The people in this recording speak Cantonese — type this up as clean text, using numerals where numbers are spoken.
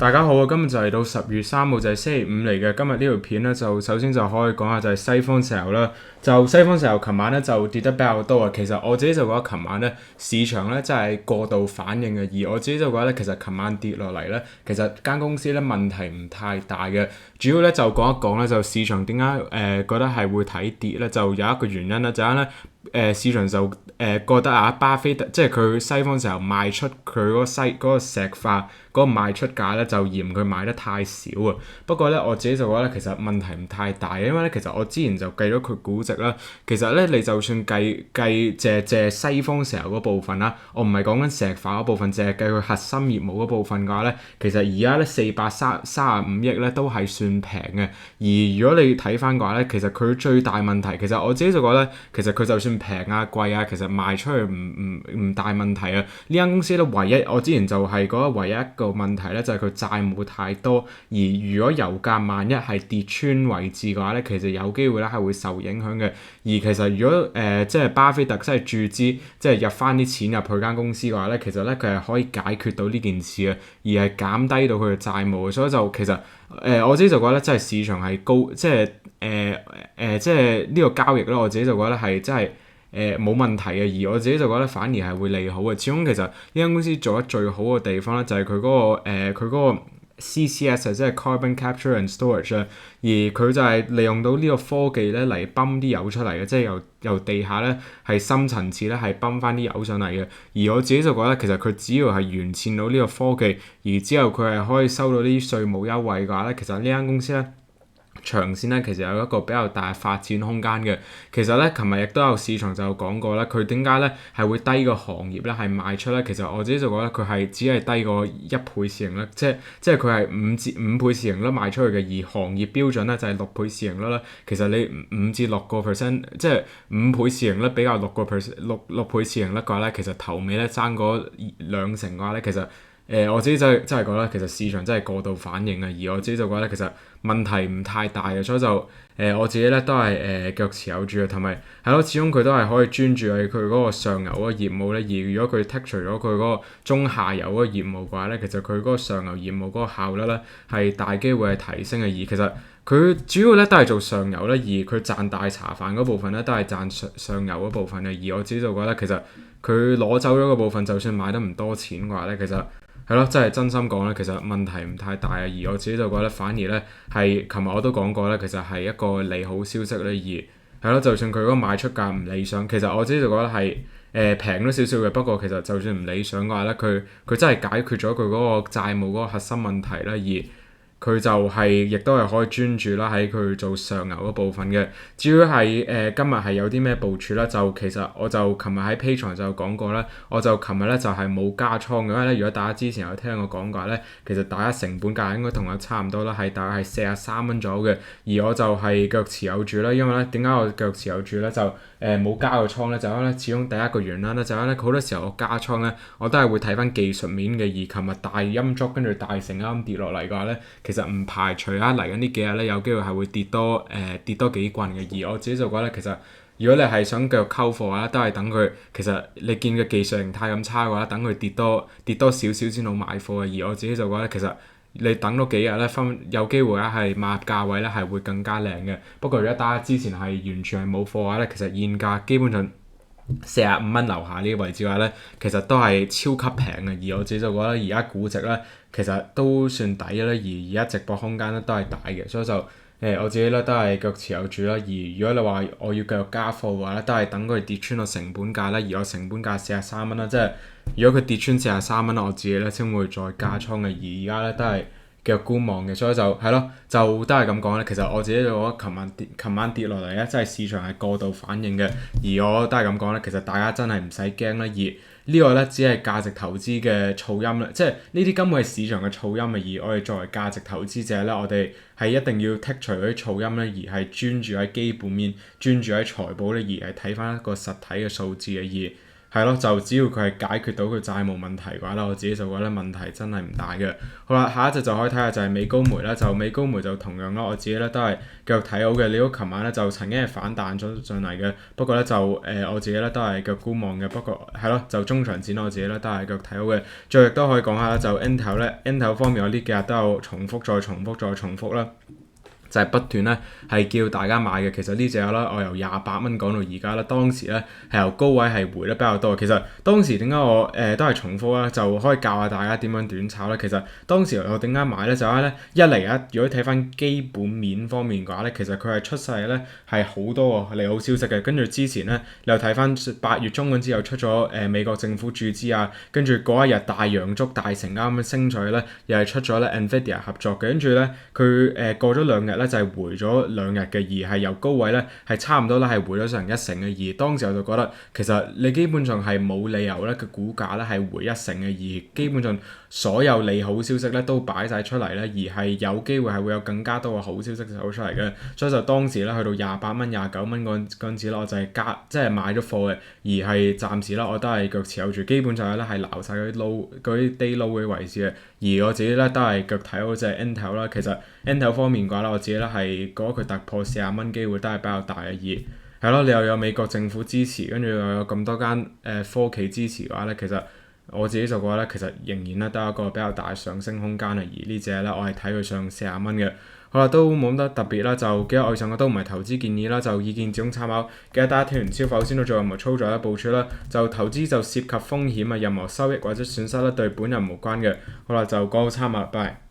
大家好啊！今日就嚟到10月3號，就係星期五嚟嘅。今日呢條片咧，就首先就可以講下就係西方石油啦。就西方石油，琴晚咧就跌得比較多啊。其實我自己就覺得琴晚咧市場咧真係過度反應嘅，而我自己就覺得咧，其實琴晚跌落嚟咧，其實間公司咧問題唔太大嘅。主要咧就講一講咧，就市場點解覺得係會睇跌咧，就有一個原因啦，就係咧。市場就覺得啊，巴菲特即係佢西方石油賣出佢嗰個石化嗰個賣出價咧，就嫌佢賣得太少啊。不過咧，我自己就覺得其實問題唔太大，因為咧其實我之前就計咗佢估值啦。其實咧，你就算計西方石油嗰部分啦，我唔係講緊石化嗰部分，淨係計佢核心業務嗰部分嘅話咧，其實而家咧435億咧都係算平嘅。而如果你睇翻嘅話咧，其實佢最大問題，其實我自己就覺得其實佢就算平啊貴啊，其實賣出去唔大問題啊！呢間公司咧，唯一我之前就係覺得唯一一個問題咧，就係佢債務太多。而如果油價萬一係跌穿位置嘅話咧，其實有機會咧係會受影響嘅。而其實如果即係巴菲特真係注資，即係入翻啲錢入去間公司嘅話咧，其實咧佢係可以解決到呢件事嘅，而係減低到佢嘅債務嘅。所以就其實我自己就覺得真係市場係高，即係即係呢個交易咧，我自己就覺得係真係。冇問題嘅，而我自己就覺得反而係會利好嘅。始終其實呢間公司做得最好嘅地方咧，就係佢嗰個 CCS 即係 Carbon Capture and Storage 啊。而佢就係利用到呢個科技咧嚟泵啲油出嚟嘅，即係由地下咧係深層次咧係泵翻啲油上嚟嘅。而我自己就覺得其實佢只要係完善到呢個科技，而之後佢係可以收到啲稅務優惠嘅話咧，其實呢間公司咧，長線咧其實有一個比較大嘅發展空間嘅。其實咧，琴日亦都有市場就講過咧，佢點解咧係會低過行業咧係賣出咧？其實我自己就覺得佢係只係低過1倍市盈率，即係佢係5倍市盈率賣出去嘅，而行業標準咧就係6倍市盈率啦。其實你5至6%，即係5倍市盈率比較6倍市盈率嘅話咧，其實頭尾咧爭嗰2成嘅話咧，其實我自己真係覺得其實市場真係過度反應啊，而我自己就覺得其實問題唔太大嘅，所以就我自己咧都係腳持有住嘅，同埋係咯，始終佢都係可以專注喺佢嗰個上游嗰個業務咧。而如果佢剔除咗佢嗰個中下游嗰個業務嘅話咧，其實佢嗰個上游業務嗰個效率咧係大機會係提升嘅。而其實佢主要咧都係做上游咧，而佢賺大茶飯嗰部分咧都係賺上游嗰部分嘅。而我自己就覺得其實佢攞走咗個部分，就算買得唔多錢嘅話咧，其實係咯，真心講咧，其實問題唔太大啊。而我自己就覺得反而咧係，琴日我都講過咧，其實係一個利好消息咧。而係咯，就算佢嗰個賣出價唔理想，其實我自己就覺得係平咗少少嘅。不過其實就算唔理想嘅話咧，佢真係解決咗佢嗰個債務嗰個核心問題啦。而佢就係亦都係可以專注啦喺佢做上游嗰部分嘅。至於係今日係有啲咩部署咧，就其實我就琴日喺 Patreon 就講過啦。我就琴日咧就係冇加倉嘅，因為咧如果大家之前有聽我講過咧，其實大家成本價應該同我差唔多啦，係大概係43蚊左右嘅。而我就係腳持有住啦，因為咧點解我腳持有住咧就冇加個倉咧，就因為咧始終第一個原因咧就係咧好多時候我加倉咧我都係會睇翻技術面嘅。而琴日大陰燭跟住大成啱跌落嚟嘅話咧，其實唔排除啊嚟緊呢幾日咧有機會係會跌多幾棍嘅。而我自己就覺得其實如果你係想繼續溝貨嘅話，都係等佢其實你見嘅技術形態咁差嘅話，等佢跌多少少先好買貨嘅。而我自己就覺得其實你等多幾日咧，有機會咧係買入價位咧係會更加靚嘅。不過如果大家之前係完全係冇貨嘅話咧，其實現價基本上45蚊樓下呢個位置嘅話咧，其實都係超級平嘅。而我自己就覺得而家估值咧其實都算抵啦，而家直播空間咧都係大嘅，所以就我自己咧都係腳持有住啦。而如果你話我要繼續加貨嘅話咧，都係等佢跌穿個成本價啦。而我成本價43蚊啦，即係如果佢跌穿43蚊，我自己咧先會再加倉嘅。而而家咧都係繼續觀望嘅，所以就係咯，就都係咁講咧。其實我自己就覺得琴晚跌落嚟咧，真係市場係過度反應嘅。而我都係咁講咧，其實大家真係唔使驚啦。而呢個咧只係價值投資嘅噪音啦，即係呢啲根本係市場嘅噪音啊。而我哋作為價值投資者咧，我哋係一定要剔除嗰啲噪音咧，而係專注喺基本面、專注喺財報咧，而係睇翻一個實體嘅數字嘅。而係咯，就只要佢係解決到佢債務問題嘅話咧，我自己就覺得問題真係唔大嘅。好啦，下一隻就可以睇下就係美高梅啦，就美高梅就同樣啦，我自己咧都係繼續睇好嘅。你都琴晚咧就曾經係反彈咗上嚟嘅，不過咧就我自己咧都係繼續觀望嘅。不過係咯，就中長線我自己咧都係繼續睇好嘅。最後亦都可以講下啦，就 Intel 方面我呢幾日都有重複再重複再重複啦。就係不斷咧係叫大家買嘅。其實呢隻啦，我由28蚊講到而家啦，當時咧係由高位係回得比較多。其實當時點解我都係重複啦，就可以教下大家點樣短炒咧。其實當時我點解買咧，就係咧一嚟啊，如果睇翻基本面方面嘅話咧，其實佢係出世咧係好多利好消息嘅。跟住之前咧，你又睇翻8月中嗰陣時又出咗美國政府注資啊，跟住嗰一日大陽燭大成交咁樣升咗咧，又係出咗咧 Nvidia 合作嘅。跟住咧佢過咗2日咧就係回咗2日嘅，而係由高位咧係差唔多咧係回咗成1成嘅。而當時我就覺得其實你基本上係冇理由咧嘅股價咧係回1成嘅，而基本上所有利好消息咧都擺晒出嚟咧，而係有機會係會有更加多嘅好消息走出嚟嘅。所以就當時咧去到28蚊、29蚊嗰陣時咧，我就係即係買咗貨嘅，而係暫時啦我都係腳持有住，基本上咧係撈晒嗰啲 day low 嘅位置嘅。而我自己咧都係腳睇好隻 Intel 啦。其實 Intel 方面嘅話咧，我自己咧係覺得佢突破40蚊機會都係比較大嘅。而係咯，你又有美國政府支持，跟住又有咁多間科企支持嘅話咧，其實我自己就覺得咧，其實仍然咧都有一個比較大嘅上升空間啊。而呢隻咧，我係睇佢上40蚊嘅。好啦，都冇乜得特別啦，就記得以上嘅都唔係投資建議啦，就意見只供參考。記得大家聽完超否先都做任何操作啦、部署啦。就投資就涉及風險啊，任何收益或者損失咧對本人無關嘅。好啦，就講好參考，拜。